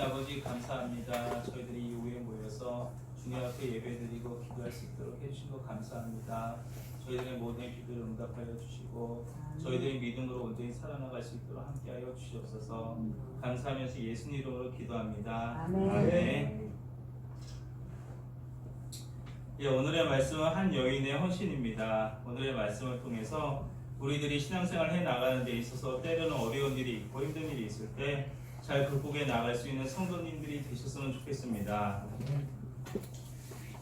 아버지 감사합니다. 저희들이 이 오후에 모여서 주님 앞에 예배드리고 기도할 수 있도록 해주신 것 감사합니다. 저희들의 모든 기도를 응답하여 주시고 저희들의 믿음으로 온전히 살아나갈 수 있도록 함께하여 주시옵소서. 감사하면서 예수님 이름으로 기도합니다. 아멘. 예, 오늘의 말씀은 한 여인의 헌신입니다. 오늘의 말씀을 통해서 우리들이 신앙생활을 해나가는 데 있어서 때로는 어려운 일이 있고 힘든 일이 있을 때 잘 극복해 나갈 수 있는 성도님들이 되셨으면 좋겠습니다.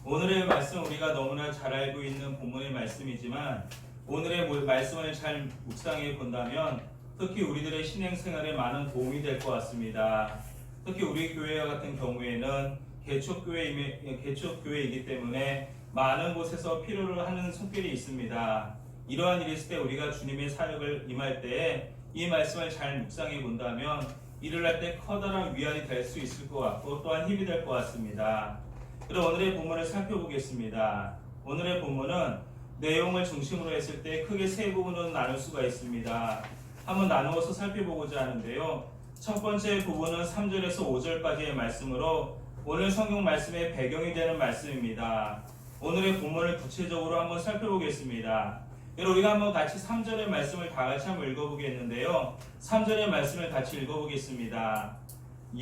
오늘의 말씀 우리가 너무나 잘 알고 있는 본문의 말씀이지만 오늘의 말씀을 잘 묵상해 본다면 특히 우리들의 신앙생활에 많은 도움이 될 것 같습니다. 특히 우리 교회와 같은 경우에는 개척교회이기 때문에 많은 곳에서 필요로 하는 손길이 있습니다. 이러한 일이 있을 때 우리가 주님의 사역을 임할 때에 이 말씀을 잘 묵상해 본다면 일을 할 때 커다란 위안이 될 수 있을 것 같고 또한 힘이 될 것 같습니다. 그럼 오늘의 본문을 살펴보겠습니다. 오늘의 본문은 내용을 중심으로 했을 때 크게 세 부분으로 나눌 수가 있습니다. 한번 나누어서 살펴보고자 하는데요. 첫 번째 부분은 3절에서 5절까지의 말씀으로 오늘 성경 말씀의 배경이 되는 말씀입니다. 오늘의 본문을 구체적으로 한번 살펴보겠습니다. 여러분 우리가 한번 같이 3절의 말씀을 다 같이 한번 읽어보겠는데요. 3절의 말씀을 같이 읽어보겠습니다.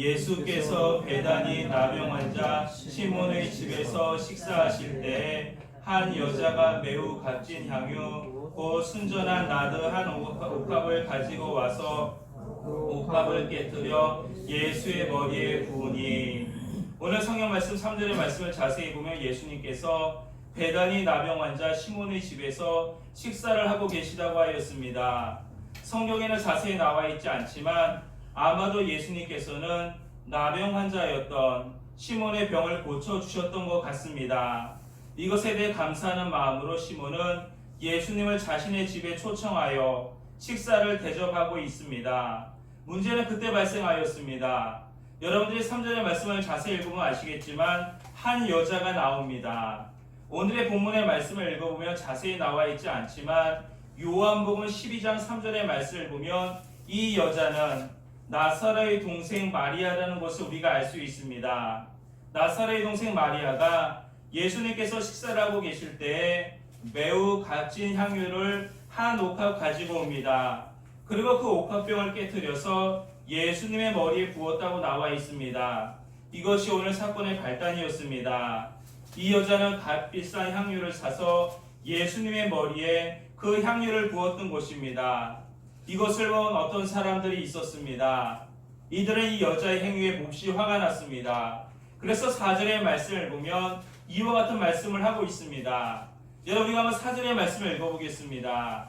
예수께서 베다니 나병 환자 시몬의 집에서 식사하실 때에 한 여자가 매우 값진 향유 곧 순전한 나드 한 옥합을 가지고 와서 옥합을 깨뜨려 예수의 머리에 부으니. 오늘 성경 말씀 3절의 말씀을 자세히 보면 예수님께서 베다니 나병 환자 시몬의 집에서 식사를 하고 계시다고 하였습니다. 성경에는 자세히 나와 있지 않지만 아마도 예수님께서는 나병 환자였던 시몬의 병을 고쳐주셨던 것 같습니다. 이것에 대해 감사하는 마음으로 시몬은 예수님을 자신의 집에 초청하여 식사를 대접하고 있습니다. 문제는 그때 발생하였습니다. 여러분들이 3절의 말씀을 자세히 읽으면 아시겠지만 한 여자가 나옵니다. 오늘의 본문의 말씀을 읽어보면 자세히 나와 있지 않지만 요한복음 12장 3절의 말씀을 보면 이 여자는 나사로의 동생 마리아라는 것을 우리가 알 수 있습니다. 나사로의 동생 마리아가 예수님께서 식사를 하고 계실 때에 매우 값진 향유를 한 옥합 가지고 옵니다. 그리고 그 옥합병을 깨뜨려서 예수님의 머리에 부었다고 나와 있습니다. 이것이 오늘 사건의 발단이었습니다. 이 여자는 값비싼 향유를 사서 예수님의 머리에 그 향유를 부었던 것입니다. 이것을 본 어떤 사람들이 있었습니다. 이들은 이 여자의 행위에 몹시 화가 났습니다. 그래서 4절의 말씀을 보면 이와 같은 말씀을 하고 있습니다. 여러분 우리가 한번 4절의 말씀을 읽어보겠습니다.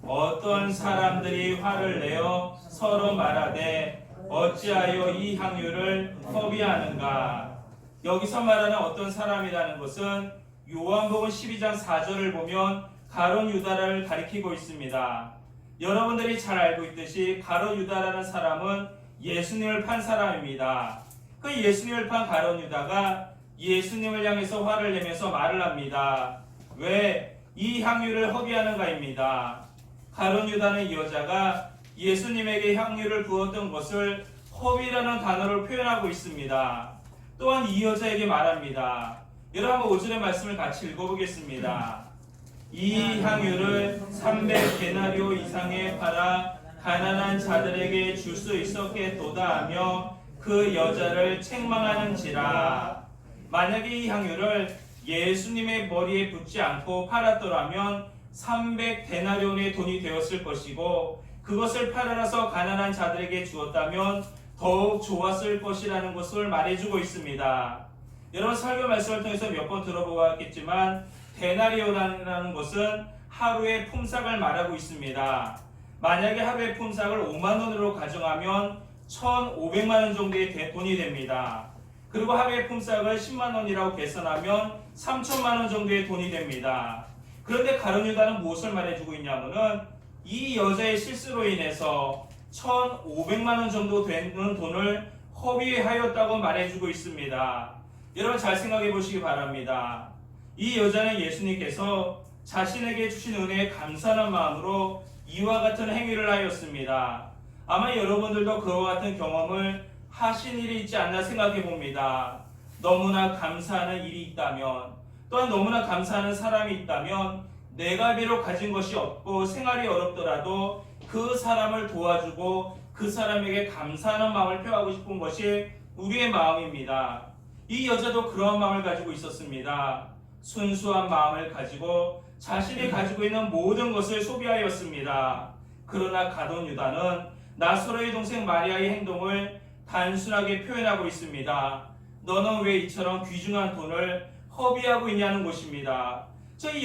어떤 사람들이 화를 내어 서로 말하되 어찌하여 이 향유를 허비하는가. 여기서 말하는 어떤 사람이라는 것은 요한복음 12장 4절을 보면 가룟 유다를 가리키고 있습니다. 여러분들이 잘 알고 있듯이 가룟 유다라는 사람은 예수님을 판 사람입니다. 그 예수님을 판 가룟 유다가 예수님을 향해서 화를 내면서 말을 합니다. 왜 이 향유를 허비하는가입니다. 가룟 유다는 이 여자가 예수님에게 향유를 부었던 것을 허비라는 단어를 표현하고 있습니다. 또한 이 여자에게 말합니다. 여러분 한번 5절의 말씀을 같이 읽어보겠습니다. 이 향유를 300데나리오 이상에 팔아 가난한 자들에게 줄 수 있었겠도다 하며 그 여자를 책망하는지라. 만약에 이 향유를 예수님의 머리에 붓지 않고 팔았더라면 300데나리온의 돈이 되었을 것이고 그것을 팔아서 가난한 자들에게 주었다면 더욱 좋았을 것이라는 것을 말해주고 있습니다. 여러분 설교 말씀을 통해서 몇 번 들어보았겠지만 데나리온이라는 것은 하루의 품삯을 말하고 있습니다. 만약에 하루의 품삯을 5만원으로 가정하면 1,500만원 정도의 돈이 됩니다. 그리고 하루의 품삯을 10만원이라고 계산하면 3천만원 정도의 돈이 됩니다. 그런데 가룟 유다는 무엇을 말해주고 있냐면은 이 여자의 실수로 인해서 1,500만원 정도 되는 돈을 허비하였다고 말해주고 있습니다. 여러분 잘 생각해 보시기 바랍니다. 이 여자는 예수님께서 자신에게 주신 은혜에 감사하는 마음으로 이와 같은 행위를 하였습니다. 아마 여러분들도 그와 같은 경험을 하신 일이 있지 않나 생각해 봅니다. 너무나 감사하는 일이 있다면, 또한 너무나 감사하는 사람이 있다면 내가 비록 가진 것이 없고 생활이 어렵더라도 그 사람을 도와주고 그 사람에게 감사하는 마음을 표하고 싶은 것이 우리의 마음입니다. 이 여자도 그런 마음을 가지고 있었습니다. 순수한 마음을 가지고 자신이 가지고 있는 모든 것을 소비하였습니다. 그러나 가룟 유다는 나사로의 동생 마리아의 행동을 단순하게 표현하고 있습니다. 너는 왜 이처럼 귀중한 돈을 허비하고 있냐는 것입니다. 저희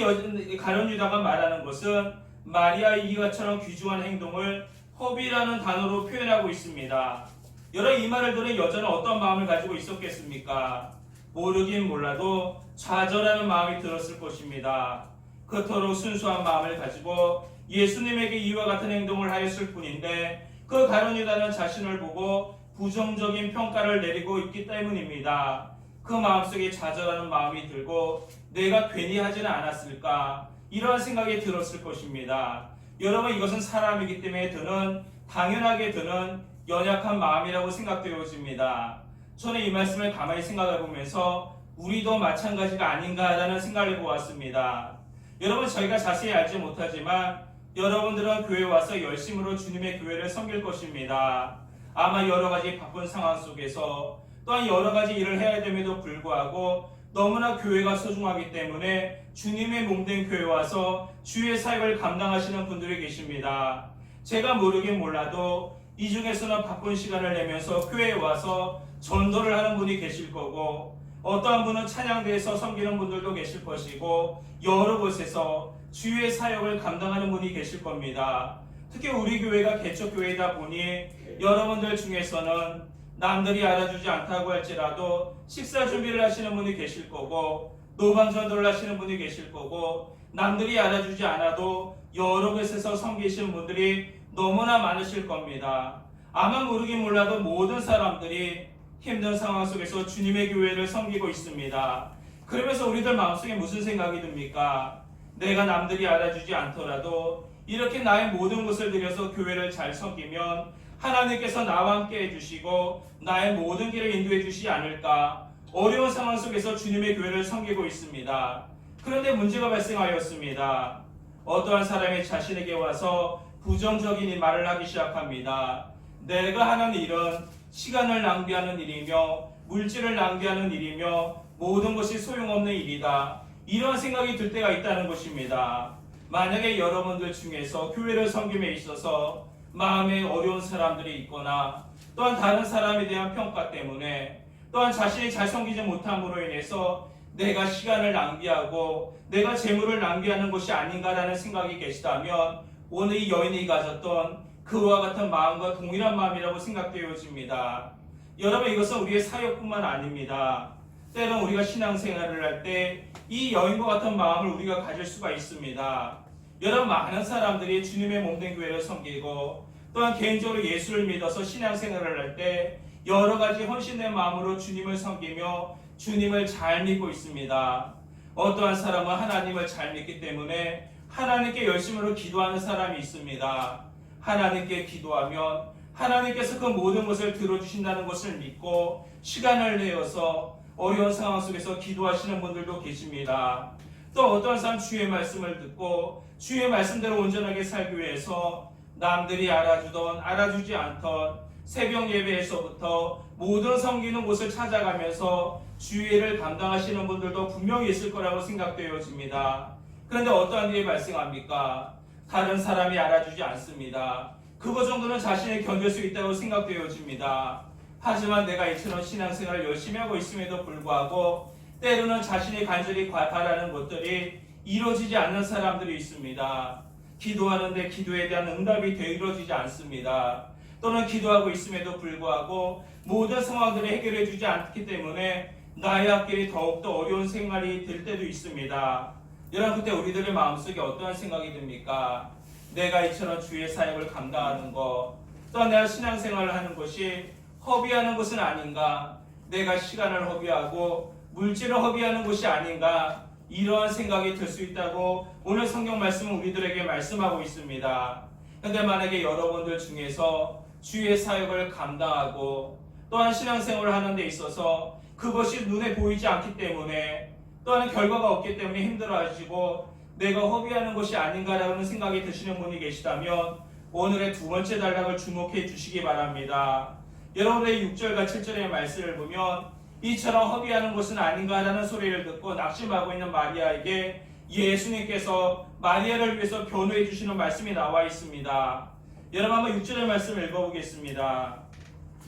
가룟 유다가 말하는 것은 마리아의 이것처럼 귀중한 행동을 허비라는 단어로 표현하고 있습니다. 여러분, 이 말을 들은 여자는 어떤 마음을 가지고 있었겠습니까? 모르긴 몰라도 좌절하는 마음이 들었을 것입니다. 그토록 순수한 마음을 가지고 예수님에게 이와 같은 행동을 하였을 뿐인데 그 가룟 유다는 자신을 보고 부정적인 평가를 내리고 있기 때문입니다. 그 마음속에 좌절하는 마음이 들고 내가 괜히 하지는 않았을까, 이러한 생각이 들었을 것입니다. 여러분, 이것은 사람이기 때문에 드는, 당연하게 드는 연약한 마음이라고 생각되어집니다. 저는 이 말씀을 가만히 생각해 보면서 우리도 마찬가지가 아닌가라는 생각을 해보았습니다. 여러분, 저희가 자세히 알지 못하지만 여러분들은 교회에 와서 열심으로 주님의 교회를 섬길 것입니다. 아마 여러 가지 바쁜 상황 속에서 또한 여러 가지 일을 해야 됨에도 불구하고 너무나 교회가 소중하기 때문에 주님의 몸된 교회에 와서 주의 사역을 감당하시는 분들이 계십니다. 제가 모르긴 몰라도 이 중에서는 바쁜 시간을 내면서 교회에 와서 전도를 하는 분이 계실 거고, 어떠한 분은 찬양대에서 섬기는 분들도 계실 것이고, 여러 곳에서 주의 사역을 감당하는 분이 계실 겁니다. 특히 우리 교회가 개척교회이다 보니 여러분들 중에서는 남들이 알아주지 않다고 할지라도 식사 준비를 하시는 분이 계실 거고, 노방전도를 하시는 분이 계실 거고, 남들이 알아주지 않아도 여러 곳에서 섬기시는 분들이 너무나 많으실 겁니다. 아마 모르긴 몰라도 모든 사람들이 힘든 상황 속에서 주님의 교회를 섬기고 있습니다. 그러면서 우리들 마음속에 무슨 생각이 듭니까? 내가 남들이 알아주지 않더라도 이렇게 나의 모든 것을 들여서 교회를 잘 섬기면 하나님께서 나와 함께 해주시고 나의 모든 길을 인도해 주시지 않을까, 어려운 상황 속에서 주님의 교회를 섬기고 있습니다. 그런데 문제가 발생하였습니다. 어떠한 사람이 자신에게 와서 부정적인 말을 하기 시작합니다. 내가 하는 일은 시간을 낭비하는 일이며 물질을 낭비하는 일이며 모든 것이 소용없는 일이다, 이런 생각이 들 때가 있다는 것입니다. 만약에 여러분들 중에서 교회를 섬김에 있어서 마음에 어려운 사람들이 있거나 또한 다른 사람에 대한 평가 때문에 또한 자신이 잘 섬기지 못함으로 인해서 내가 시간을 낭비하고 내가 재물을 낭비하는 것이 아닌가라는 생각이 계시다면 오늘 이 여인이 가졌던 그와 같은 마음과 동일한 마음이라고 생각되어집니다. 여러분, 이것은 우리의 사역뿐만 아닙니다. 때론 우리가 신앙생활을 할 때 이 여인과 같은 마음을 우리가 가질 수가 있습니다. 여러분, 많은 사람들이 주님의 몸된 교회를 섬기고 또한 개인적으로 예수를 믿어서 신앙생활을 할 때 여러 가지 헌신된 마음으로 주님을 섬기며 주님을 잘 믿고 있습니다. 어떠한 사람은 하나님을 잘 믿기 때문에 하나님께 열심으로 기도하는 사람이 있습니다. 하나님께 기도하면 하나님께서 그 모든 것을 들어주신다는 것을 믿고 시간을 내어서 어려운 상황 속에서 기도하시는 분들도 계십니다. 또 어떠한 사람 주의 말씀을 듣고 주의 말씀대로 온전하게 살기 위해서 남들이 알아주던 알아주지 않던 새벽 예배에서부터 모든 섬기는 곳을 찾아가면서 주의를 감당하시는 분들도 분명히 있을 거라고 생각되어집니다. 그런데 어떠한 일이 발생합니까? 다른 사람이 알아주지 않습니다. 그거 정도는 자신이 견딜 수 있다고 생각되어집니다. 하지만 내가 이처럼 신앙생활을 열심히 하고 있음에도 불구하고 때로는 자신이 간절히 바라는 것들이 이루어지지 않는 사람들이 있습니다. 기도하는데 기도에 대한 응답이 이루어지지 않습니다. 또는 기도하고 있음에도 불구하고 모든 상황들을 해결해 주지 않기 때문에 나의 앞길이 더욱더 어려운 생활이 될 때도 있습니다. 여러분, 그때 우리들의 마음속에 어떠한 생각이 듭니까? 내가 이처럼 주의 사역을 감당하는 것, 또한 내가 신앙생활을 하는 것이 허비하는 것은 아닌가, 내가 시간을 허비하고 물질을 허비하는 것이 아닌가, 이러한 생각이 들 수 있다고 오늘 성경 말씀은 우리들에게 말씀하고 있습니다. 그런데 만약에 여러분들 중에서 주의 사역을 감당하고 또한 신앙생활을 하는 데 있어서 그것이 눈에 보이지 않기 때문에 또한 결과가 없기 때문에 힘들어하시고 내가 허비하는 것이 아닌가라는 생각이 드시는 분이 계시다면 오늘의 두 번째 단락을 주목해 주시기 바랍니다. 여러분의 6절과 7절의 말씀을 보면 이처럼 허비하는 것은 아닌가라는 소리를 듣고 낙심하고 있는 마리아에게 예수님께서 마리아를 위해서 변호해 주시는 말씀이 나와 있습니다. 여러분 한번 6절의 말씀을 읽어보겠습니다.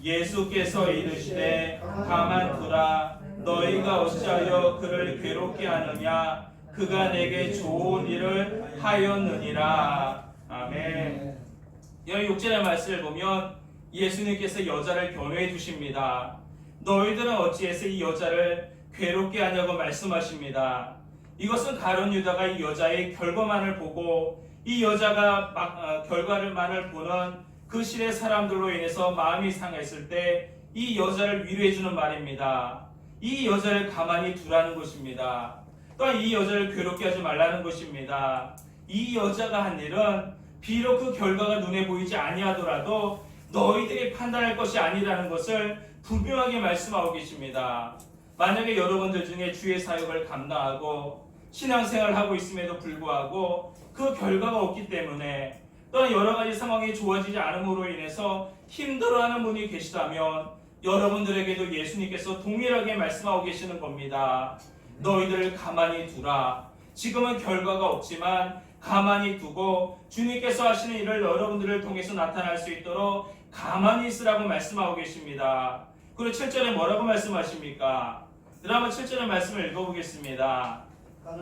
예수께서 이르시되 가만두라 너희가 어찌하여 그를 괴롭게 하느냐 그가 내게 좋은 일을 하였느니라. 아멘. 여러분 6절의 말씀을 보면 예수님께서 여자를 변호해 주십니다. 너희들은 어찌해서 이 여자를 괴롭게 하냐고 말씀하십니다. 이것은 가룟 유다가 이 여자의 결과만을 보고 이 여자가 결과만을 보는 그 시대 사람들로 인해서 마음이 상했을 때 이 여자를 위로해 주는 말입니다. 이 여자를 가만히 두라는 것입니다. 또한 이 여자를 괴롭게 하지 말라는 것입니다. 이 여자가 한 일은 비록 그 결과가 눈에 보이지 아니하더라도 너희들이 판단할 것이 아니라는 것을 분명하게 말씀하고 계십니다. 만약에 여러분들 중에 주의 사역을 감당하고 신앙생활을 하고 있음에도 불구하고 그 결과가 없기 때문에 또한 여러 가지 상황이 좋아지지 않음으로 인해서 힘들어하는 분이 계시다면 여러분들에게도 예수님께서 동일하게 말씀하고 계시는 겁니다. 너희들을 가만히 두라. 지금은 결과가 없지만 가만히 두고 주님께서 하시는 일을 여러분들을 통해서 나타날 수 있도록 가만히 있으라고 말씀하고 계십니다. 그리고 7절에 뭐라고 말씀하십니까? 드라마 7절의 말씀을 읽어보겠습니다.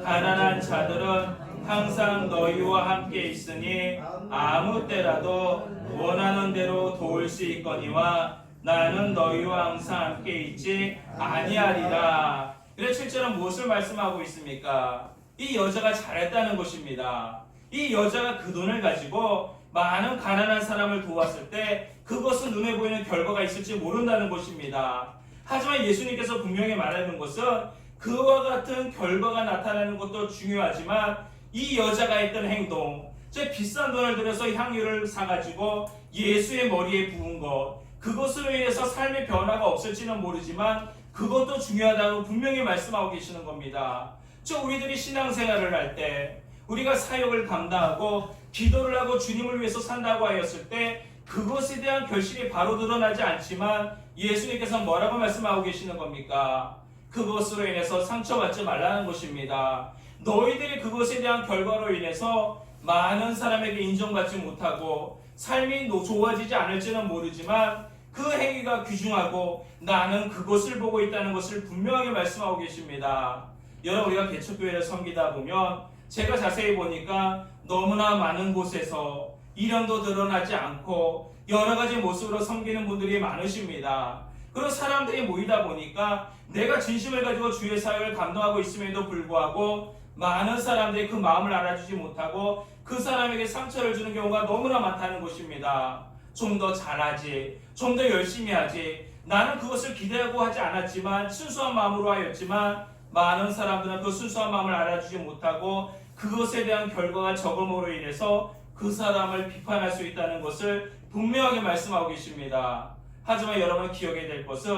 가난한 자들은 항상 너희와 함께 있으니 아무 때라도 원하는 대로 도울 수 있거니와 나는 너희와 항상 함께 있지 아니하리라. 그래서 7절은 무엇을 말씀하고 있습니까? 이 여자가 잘했다는 것입니다. 이 여자가 그 돈을 가지고 많은 가난한 사람을 도왔을 때 그것은 눈에 보이는 결과가 있을지 모른다는 것입니다. 하지만 예수님께서 분명히 말하는 것은 그와 같은 결과가 나타나는 것도 중요하지만 이 여자가 했던 행동, 즉 비싼 돈을 들여서 향유를 사가지고 예수의 머리에 부은 것, 그것으로 인해서 삶의 변화가 없을지는 모르지만 그것도 중요하다고 분명히 말씀하고 계시는 겁니다. 즉 우리들이 신앙생활을 할 때 우리가 사역을 감당하고 기도를 하고 주님을 위해서 산다고 하였을 때 그것에 대한 결실이 바로 드러나지 않지만 예수님께서 뭐라고 말씀하고 계시는 겁니까? 그것으로 인해서 상처받지 말라는 것입니다. 너희들이 그것에 대한 결과로 인해서 많은 사람에게 인정받지 못하고 삶이 좋아지지 않을지는 모르지만 그 행위가 귀중하고 나는 그것을 보고 있다는 것을 분명하게 말씀하고 계십니다. 여러분 우리가 개척교회를 섬기다 보면 제가 자세히 보니까 너무나 많은 곳에서 이름도 드러나지 않고 여러 가지 모습으로 섬기는 분들이 많으십니다. 그리고 사람들이 모이다 보니까 내가 진심을 가지고 주의 사역을 감당하고 있음에도 불구하고 많은 사람들이 그 마음을 알아주지 못하고 그 사람에게 상처를 주는 경우가 너무나 많다는 것입니다. 좀 더 잘하지, 좀 더 열심히 하지, 나는 그것을 기대하고 하지 않았지만 순수한 마음으로 하였지만 많은 사람들은 그 순수한 마음을 알아주지 못하고 그것에 대한 결과가 적음으로 인해서 그 사람을 비판할 수 있다는 것을 분명하게 말씀하고 계십니다. 하지만 여러분 기억해야 될 것은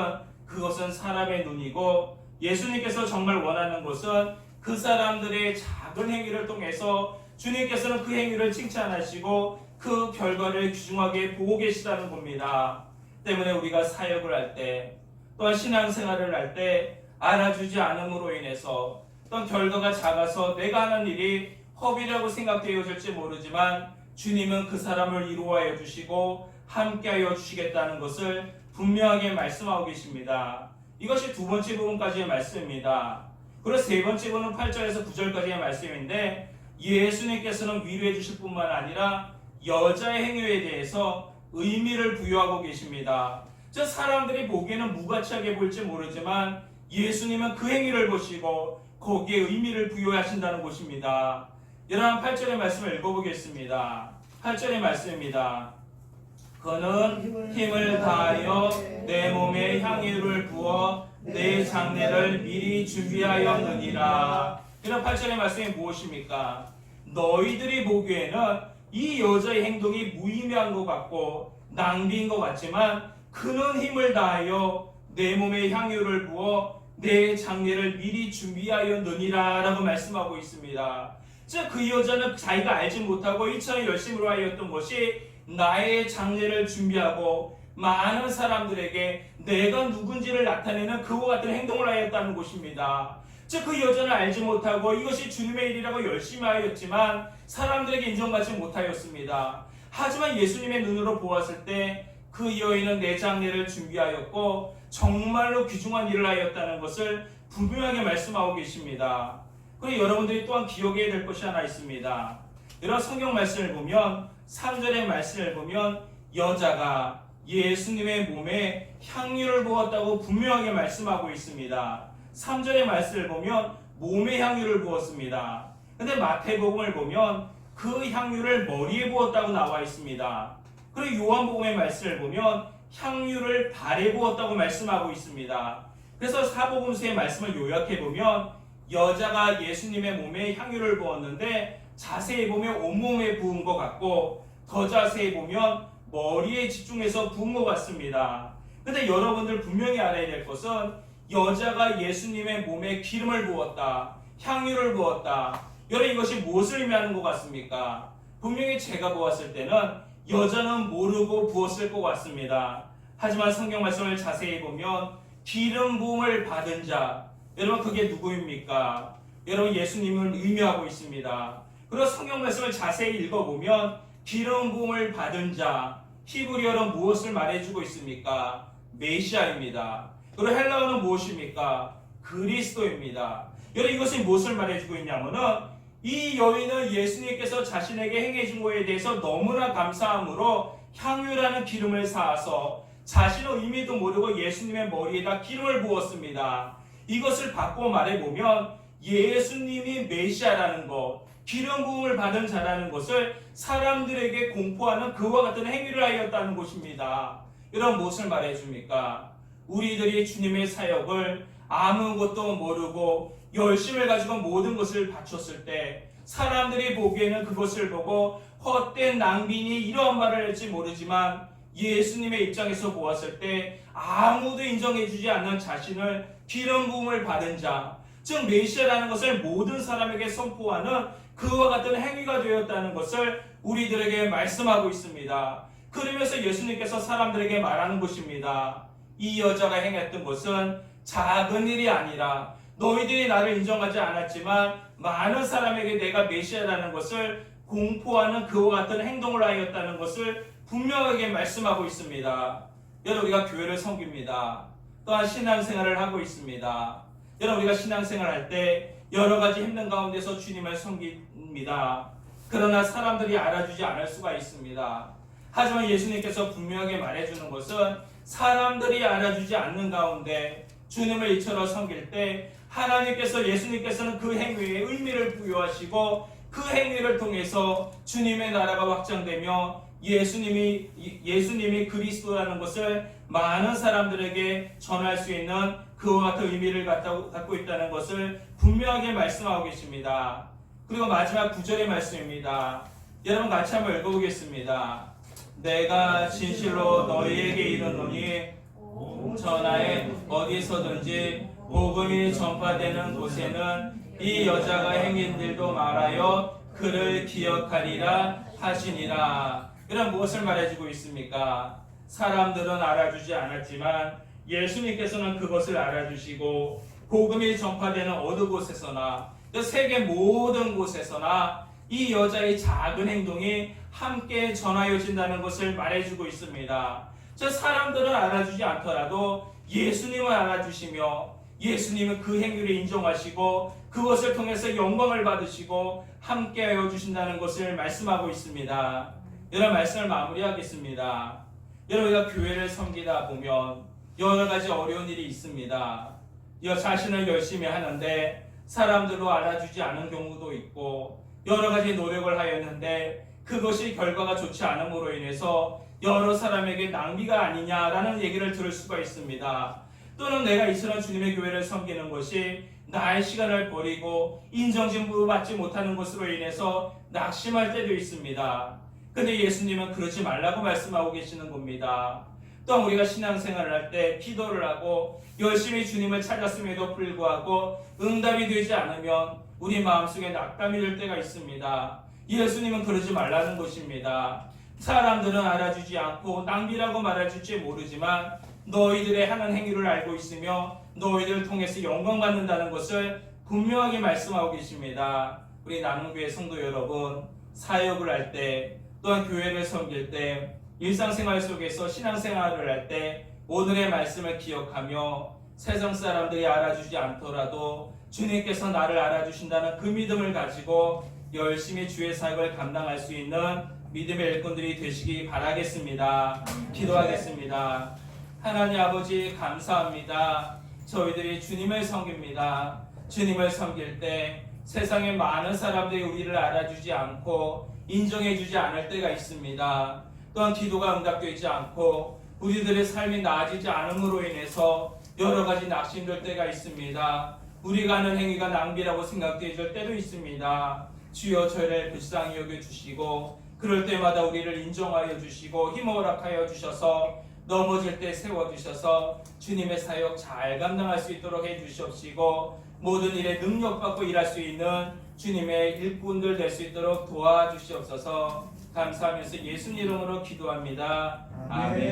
그것은 사람의 눈이고 예수님께서 정말 원하는 것은 그 사람들의 작은 행위를 통해서 주님께서는 그 행위를 칭찬하시고 그 결과를 귀중하게 보고 계시다는 겁니다. 때문에 우리가 사역을 할 때 또한 신앙생활을 할 때 알아주지 않음으로 인해서 또한 결과가 작아서 내가 하는 일이 허비라고 생각되어질지 모르지만 주님은 그 사람을 이루어하여 주시고 함께하여 주시겠다는 것을 분명하게 말씀하고 계십니다. 이것이 두 번째 부분까지의 말씀입니다. 그리고 세 번째 부분은 8절에서 9절까지의 말씀인데 예수님께서는 위로해 주실 뿐만 아니라 여자의 행위에 대해서 의미를 부여하고 계십니다. 저 사람들이 보기에는 무가치하게 보일지 모르지만 예수님은 그 행위를 보시고 거기에 의미를 부여하신다는 것입니다. 여러분 8절의 말씀을 읽어보겠습니다. 8절의 말씀입니다. 그는 힘을 다하여 내 몸에 향유를 부어 내 장례를 미리 준비하였느니라. 이런 8절의 말씀이 무엇입니까? 너희들이 보기에는 이 여자의 행동이 무의미한 것 같고 낭비인 것 같지만 그는 힘을 다하여 내 몸에 향유를 부어 내 장례를 미리 준비하였느니라 라고 말씀하고 있습니다. 즉 그 여자는 자기가 알지 못하고 이처럼 열심으로 하였던 것이 나의 장례를 준비하고 많은 사람들에게 내가 누군지를 나타내는 그와 같은 행동을 하였다는 것입니다. 즉 그 여자는 알지 못하고 이것이 주님의 일이라고 열심히 하였지만 사람들에게 인정받지 못하였습니다. 하지만 예수님의 눈으로 보았을 때 그 여인은 내 장례를 준비하였고 정말로 귀중한 일을 하였다는 것을 분명하게 말씀하고 계십니다. 그리고 여러분들이 또한 기억해야 될 것이 하나 있습니다. 이런 성경 말씀을 보면 3절의 말씀을 보면 여자가 예수님의 몸에 향유를 부었다고 분명하게 말씀하고 있습니다. 3절의 말씀을 보면 몸에 향유를 부었습니다. 근데 마태복음을 보면 그 향유를 머리에 부었다고 나와 있습니다. 그리고 요한복음의 말씀을 보면 향유를 발에 부었다고 말씀하고 있습니다. 그래서 사복음서의 말씀을 요약해 보면 여자가 예수님의 몸에 향유를 부었는데 자세히 보면 온몸에 부은 것 같고 더 자세히 보면 머리에 집중해서 부은 것 같습니다. 근데 여러분들 분명히 알아야 될 것은 여자가 예수님의 몸에 기름을 부었다, 향유를 부었다. 여러분 이것이 무엇을 의미하는 것 같습니까? 분명히 제가 보았을 때는 여자는 모르고 부었을 것 같습니다. 하지만 성경 말씀을 자세히 보면 기름 부음을 받은 자, 여러분 그게 누구입니까? 여러분 예수님을 의미하고 있습니다. 그리고 성경 말씀을 자세히 읽어보면 기름 부음을 받은 자, 히브리어로 무엇을 말해주고 있습니까? 메시아입니다. 그리고 헬라어는 무엇입니까? 그리스도입니다. 여러분 이것이 무엇을 말해주고 있냐면은 이 여인은 예수님께서 자신에게 행해준 것에 대해서 너무나 감사함으로 향유라는 기름을 사서 자신의 의미도 모르고 예수님의 머리에다 기름을 부었습니다. 이것을 바꿔 말해보면 예수님이 메시아라는 것, 기름 부음을 받은 자라는 것을 사람들에게 공포하는 그와 같은 행위를 하였다는 것입니다. 이런 무엇을 말해줍니까? 우리들이 주님의 사역을 아무것도 모르고 열심을 가지고 모든 것을 바쳤을 때 사람들이 보기에는 그것을 보고 헛된 낭비니 이러한 말을 할지 모르지만 예수님의 입장에서 보았을 때 아무도 인정해주지 않는 자신을 기름 부음을 받은 자, 즉 메시아라는 것을 모든 사람에게 선포하는 그와 같은 행위가 되었다는 것을 우리들에게 말씀하고 있습니다. 그러면서 예수님께서 사람들에게 말하는 것입니다. 이 여자가 행했던 것은 작은 일이 아니라 너희들이 나를 인정하지 않았지만 많은 사람에게 내가 메시아라는 것을 공포하는 그와 같은 행동을 하였다는 것을 분명하게 말씀하고 있습니다. 여러분 우리가 교회를 섬깁니다. 또한 신앙생활을 하고 있습니다. 여러분 우리가 신앙생활 할 때 여러 가지 힘든 가운데서 주님을 섬깁니다. 그러나 사람들이 알아주지 않을 수가 있습니다. 하지만 예수님께서 분명하게 말해주는 것은 사람들이 알아주지 않는 가운데 주님을 이처럼 섬길 때 하나님께서 예수님께서는 그 행위에 의미를 부여하시고 그 행위를 통해서 주님의 나라가 확장되며 예수님이 그리스도라는 것을 많은 사람들에게 전할 수 있는 그와 같은 의미를 갖고 있다는 것을 분명하게 말씀하고 계십니다. 그리고 마지막 9절의 말씀입니다. 여러분 같이 한번 읽어보겠습니다. 내가 진실로 너희에게 이르노니 전하에 어디서든지 복음이 전파되는 곳에는 이 여자가 행한 일도 말하여 그를 기억하리라 하시니라. 이런 무엇을 말해주고 있습니까? 사람들은 알아주지 않았지만 예수님께서는 그것을 알아주시고 복음이 전파되는 어느 곳에서나 세계 모든 곳에서나 이 여자의 작은 행동이 함께 전하여진다는 것을 말해주고 있습니다. 저 사람들은 알아주지 않더라도 예수님을 알아주시며 예수님은 그 행위를 인정하시고 그것을 통해서 영광을 받으시고 함께하여 주신다는 것을 말씀하고 있습니다. 이런 말씀을 마무리하겠습니다. 여러분 우리가 교회를 섬기다 보면 여러 가지 어려운 일이 있습니다. 자신을 열심히 하는데 사람들로 알아주지 않은 경우도 있고 여러 가지 노력을 하였는데 그것이 결과가 좋지 않음으로 인해서 여러 사람에게 낭비가 아니냐라는 얘기를 들을 수가 있습니다. 또는 내가 이처럼 주님의 교회를 섬기는 것이 나의 시간을 버리고 인정받지 받지 못하는 것으로 인해서 낙심할 때도 있습니다. 근데 예수님은 그러지 말라고 말씀하고 계시는 겁니다. 또한 우리가 신앙생활을 할 때 기도를 하고 열심히 주님을 찾았음에도 불구하고 응답이 되지 않으면 우리 마음속에 낙담이 될 때가 있습니다. 예수님은 그러지 말라는 것입니다. 사람들은 알아주지 않고 낭비라고 말해줄지 모르지만 너희들의 하는 행위를 알고 있으며 너희들을 통해서 영광 받는다는 것을 분명하게 말씀하고 계십니다. 우리 나눔교회 성도 여러분, 사역을 할 때 또한 교회를 섬길 때 일상생활 속에서 신앙생활을 할 때 오늘의 말씀을 기억하며 세상 사람들이 알아주지 않더라도 주님께서 나를 알아주신다는 그 믿음을 가지고 열심히 주의 사역을 감당할 수 있는 믿음의 일꾼들이 되시기 바라겠습니다. 기도하겠습니다. 하나님 아버지 감사합니다. 저희들이 주님을 섬깁니다. 주님을 섬길 때 세상에 많은 사람들이 우리를 알아주지 않고 인정해주지 않을 때가 있습니다. 또한 기도가 응답되지 않고 우리들의 삶이 나아지지 않음으로 인해서 여러 가지 낙심될 때가 있습니다. 우리가 하는 행위가 낭비라고 생각될 때도 있습니다. 주여 저희를 불쌍히 여겨주시고 그럴 때마다 우리를 인정하여 주시고 힘을 허락하여 주셔서 넘어질 때 세워주셔서 주님의 사역 잘 감당할 수 있도록 해주시옵시고 모든 일에 능력받고 일할 수 있는 주님의 일꾼들 될 수 있도록 도와주시옵소서. 감사하면서 예수님 이름으로 기도합니다. 아멘.